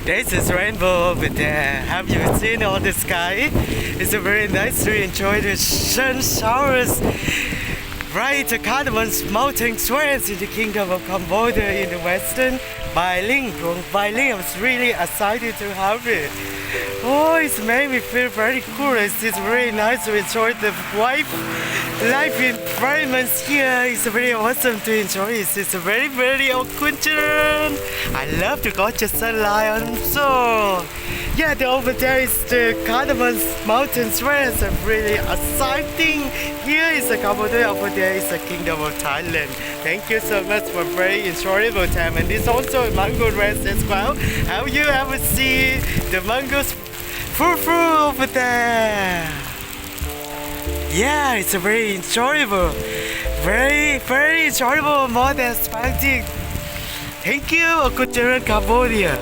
This is rainbow over there. Have you seen all the sky? It's a very nice to enjoy the sun showers. Right, the Cardamom Mountain Ranges in the Kingdom of Cambodia in the western Bailing. I was really excited to have it. Oh, it's made me feel very cool. It's really nice to enjoy the life environments here. It's very awesome to enjoy it. It's a very, very open. I love the gorgeous sunlight also. Yeah, over there is the Cardamom Mountain Ranges. Really exciting. Here is the Cambodia, over there is the Kingdom of Thailand. Thank you so much for a very enjoyable time. And this also a mango ranch as well. Have you ever seen the mangoes fruit over there? Yeah, it's a very enjoyable. Very, very enjoyable, more than expected. Thank you, good journey, Cambodia.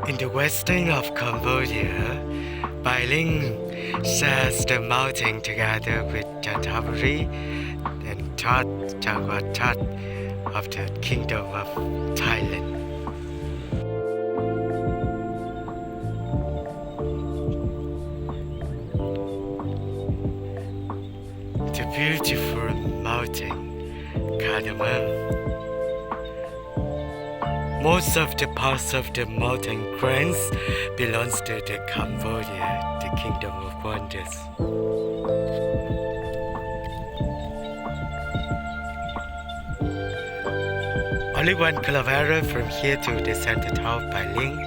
In the western of Cambodia, Bailing shares the mountain together with Chanthaburi and That Jangwat That of the Kingdom of Thailand. cardamom. Most of the parts of the mountain range belongs to the Cambodia, the Kingdom of Wonders. Only 1 kilometer from here to the center town by Ling.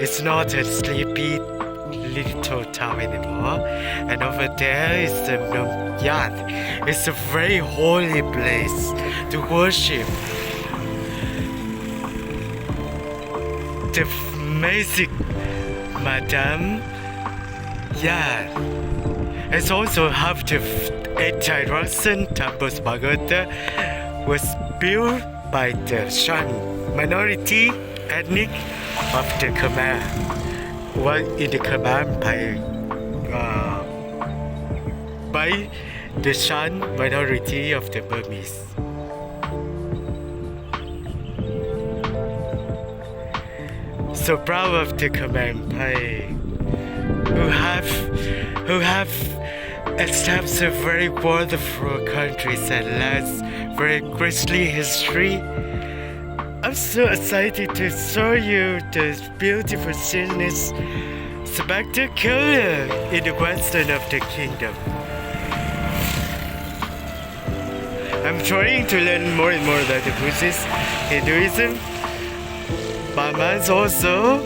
It's not a sleepy little town anymore. And over there is the Nom Yat. It's a very holy place to worship the amazing Madame Yat. It also have the 8 giant temples Bhagavata was built by the Shan minority ethnic of the Khmer, was in the Khmer by the Shan minority of the Burmese. So proud of the Khmer Empire, who have established a very wonderful countries and lands, very richly history. I'm so excited to show you the beautiful scenes, spectacular in the western of the kingdom. I'm trying to learn more and more about the Buddhist, Hinduism, Burmans also.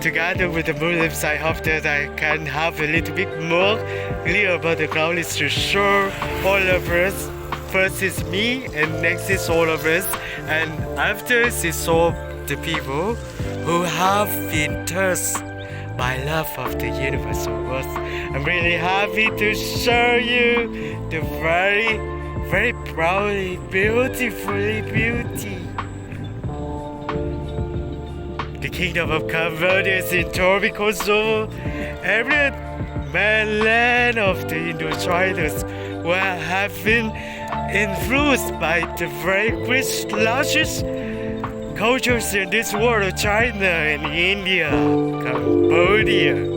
Together with the Muslims, I hope that I can have a little bit more clear about the ground is to show all of us. First is me, and next is all of us, and after is all the people who have been touched by love of the universal world. I'm really happy to show you the very, very proudly, beautifully beauty. The kingdom of Cambodia is in tropical zone. Every mainland of the Indo-Chinese were having influenced by the very rich, largest cultures in this world, China and India, Cambodia.